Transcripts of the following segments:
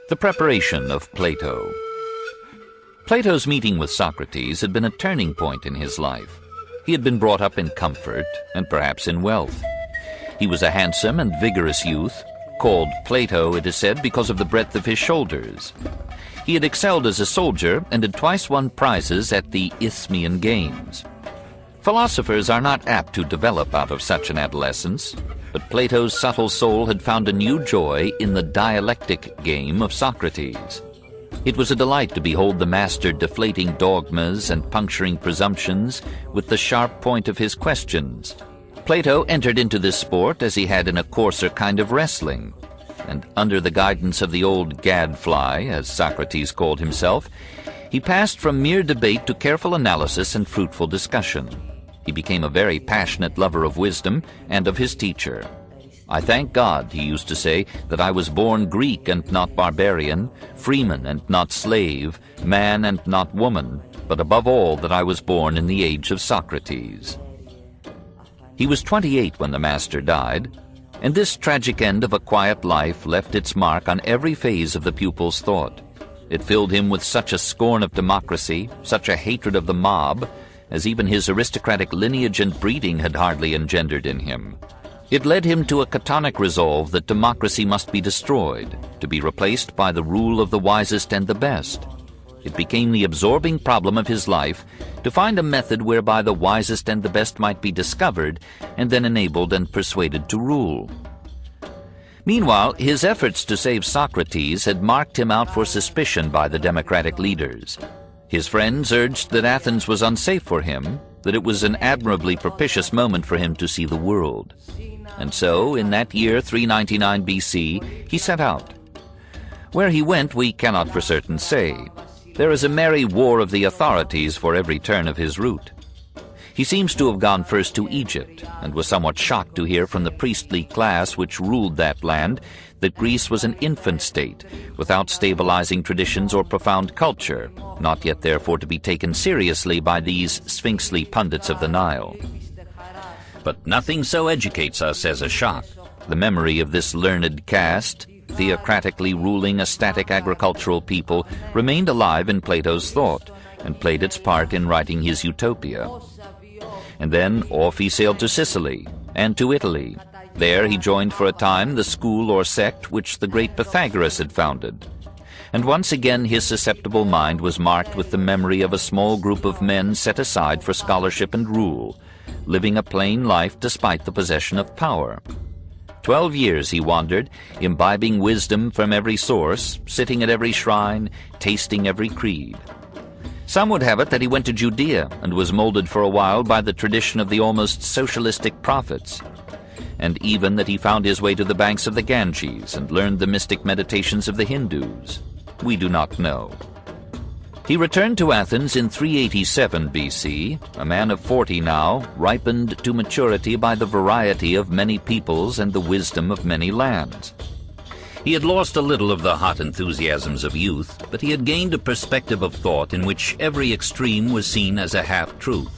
The preparation of Plato. Plato's meeting with Socrates had been a turning point in his life. He had been brought up in comfort and perhaps in wealth. He was a handsome and vigorous youth, called Plato, it is said, because of the breadth of his shoulders. He had excelled as a soldier and had twice won prizes at the Isthmian Games. Philosophers are not apt to develop out of such an adolescence, but Plato's subtle soul had found a new joy in the dialectic game of Socrates. It was a delight to behold the master deflating dogmas and puncturing presumptions with the sharp point of his questions. Plato entered into this sport as he had in a coarser kind of wrestling, and under the guidance of the old gadfly, as Socrates called himself, he passed from mere debate to careful analysis and fruitful discussion. He became a very passionate lover of wisdom and of his teacher. "I thank God," he used to say, "that I was born Greek and not barbarian, freeman and not slave, man and not woman, but above all that I was born in the age of Socrates." He was 28 when the master died, and this tragic end of a quiet life left its mark on every phase of the pupil's thought. It filled him with such a scorn of democracy, such a hatred of the mob, as even his aristocratic lineage and breeding had hardly engendered in him. It led him to a catonic resolve that democracy must be destroyed, to be replaced by the rule of the wisest and the best. It became the absorbing problem of his life to find a method whereby the wisest and the best might be discovered and then enabled and persuaded to rule. Meanwhile, his efforts to save Socrates had marked him out for suspicion by the democratic leaders. His friends urged that Athens was unsafe for him, that it was an admirably propitious moment for him to see the world. And so, in that year 399 BC, he set out. Where he went we cannot for certain say. There is a merry war of the authorities for every turn of his route. He seems to have gone first to Egypt, and was somewhat shocked to hear from the priestly class which ruled that land that Greece was an infant state, without stabilizing traditions or profound culture, not yet therefore to be taken seriously by these sphinxly pundits of the Nile. But nothing so educates us as a shock. The memory of this learned caste, theocratically ruling a static agricultural people, remained alive in Plato's thought, and played its part in writing his Utopia. And then off he sailed to Sicily, and to Italy. There he joined for a time the school or sect which the great Pythagoras had founded. And once again his susceptible mind was marked with the memory of a small group of men set aside for scholarship and rule, living a plain life despite the possession of power. 12 years he wandered, imbibing wisdom from every source, sitting at every shrine, tasting every creed. Some would have it that he went to Judea and was molded for a while by the tradition of the almost socialistic prophets, and even that he found his way to the banks of the Ganges and learned the mystic meditations of the Hindus. We do not know. He returned to Athens in 387 BC, a man of 40 now, ripened to maturity by the variety of many peoples and the wisdom of many lands. He had lost a little of the hot enthusiasms of youth, but he had gained a perspective of thought in which every extreme was seen as a half-truth,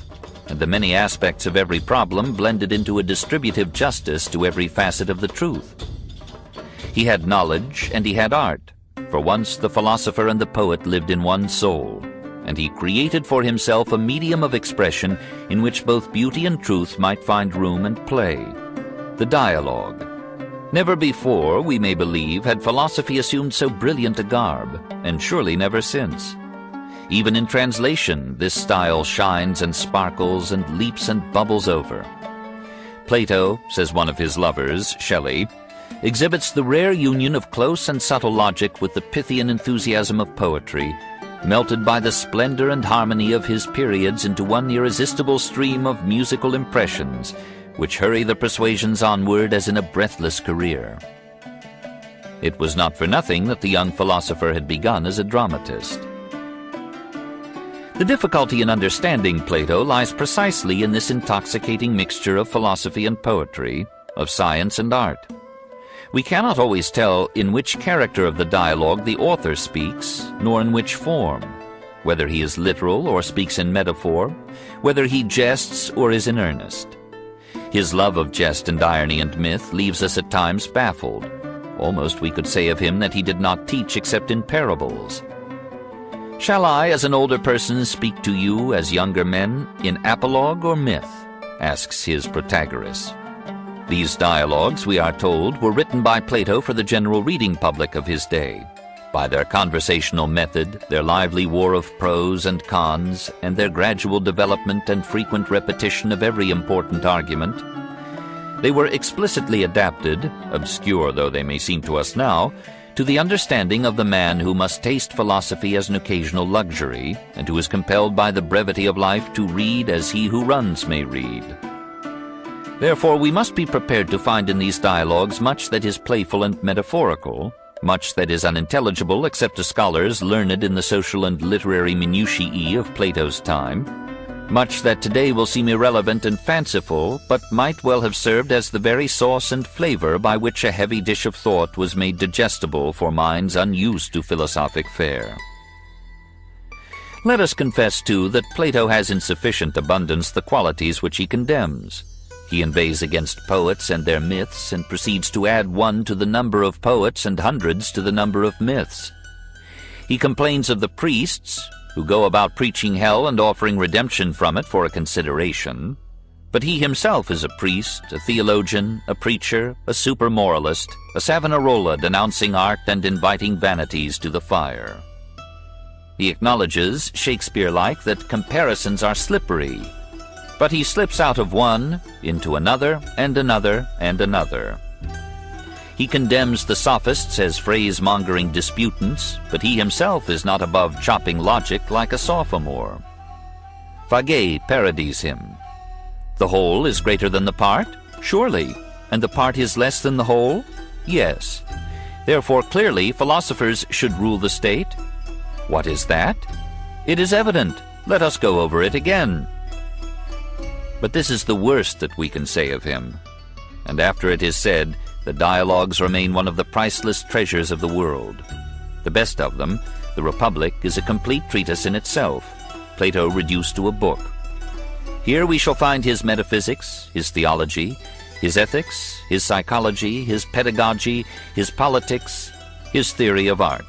and the many aspects of every problem blended into a distributive justice to every facet of the truth. He had knowledge and he had art. For once the philosopher and the poet lived in one soul, and he created for himself a medium of expression in which both beauty and truth might find room and play: the dialogue. Never before, we may believe, had philosophy assumed so brilliant a garb, and surely never since. Even in translation, this style shines and sparkles and leaps and bubbles over. Plato, says one of his lovers, Shelley, exhibits the rare union of close and subtle logic with the Pythian enthusiasm of poetry, melted by the splendor and harmony of his periods into one irresistible stream of musical impressions, which hurry the persuasions onward as in a breathless career. It was not for nothing that the young philosopher had begun as a dramatist. The difficulty in understanding Plato lies precisely in this intoxicating mixture of philosophy and poetry, of science and art. We cannot always tell in which character of the dialogue the author speaks, nor in which form, whether he is literal or speaks in metaphor, whether he jests or is in earnest. His love of jest and irony and myth leaves us at times baffled. Almost we could say of him that he did not teach except in parables. Shall I, as an older person, speak to you as younger men in apologue or myth? Asks his Protagoras. These dialogues, we are told, were written by Plato for the general reading public of his day. By their conversational method, their lively war of pros and cons, and their gradual development and frequent repetition of every important argument, they were explicitly adapted, obscure though they may seem to us now, to the understanding of the man who must taste philosophy as an occasional luxury, and who is compelled by the brevity of life to read as he who runs may read. Therefore we must be prepared to find in these dialogues much that is playful and metaphorical, much that is unintelligible except to scholars learned in the social and literary minutiae of Plato's time, much that today will seem irrelevant and fanciful, but might well have served as the very sauce and flavor by which a heavy dish of thought was made digestible for minds unused to philosophic fare. Let us confess, too, that Plato has in sufficient abundance the qualities which he condemns. He inveighs against poets and their myths, and proceeds to add one to the number of poets and hundreds to the number of myths. He complains of the priests, who go about preaching hell and offering redemption from it for a consideration, but he himself is a priest, a theologian, a preacher, a super-moralist, a Savonarola denouncing art and inviting vanities to the fire. He acknowledges, Shakespeare-like, that comparisons are slippery, but he slips out of one into another and another and another. He condemns the sophists as phrase-mongering disputants, but he himself is not above chopping logic like a sophomore. Fagay parodies him. The whole is greater than the part? Surely. And the part is less than the whole? Yes. Therefore, clearly, philosophers should rule the state. What is that? It is evident. Let us go over it again. But this is the worst that we can say of him. And after it is said, the dialogues remain one of the priceless treasures of the world. The best of them, the Republic, is a complete treatise in itself, Plato reduced to a book. Here we shall find his metaphysics, his theology, his ethics, his psychology, his pedagogy, his politics, his theory of art.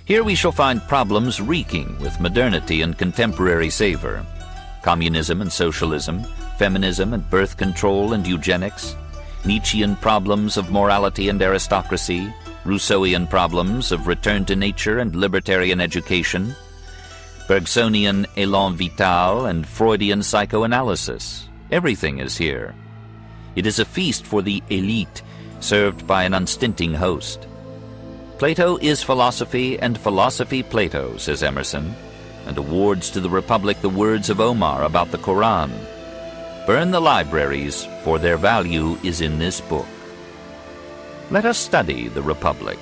Here we shall find problems reeking with modernity and contemporary savor, communism and socialism, feminism and birth control and eugenics, Nietzschean problems of morality and aristocracy, Rousseauian problems of return to nature and libertarian education, Bergsonian élan vital and Freudian psychoanalysis. Everything is here. It is a feast for the elite, served by an unstinting host. Plato is philosophy, and philosophy Plato, says Emerson, and awards to the Republic the words of Omar about the Koran. Burn the libraries, for their value is in this book. Let us study the Republic.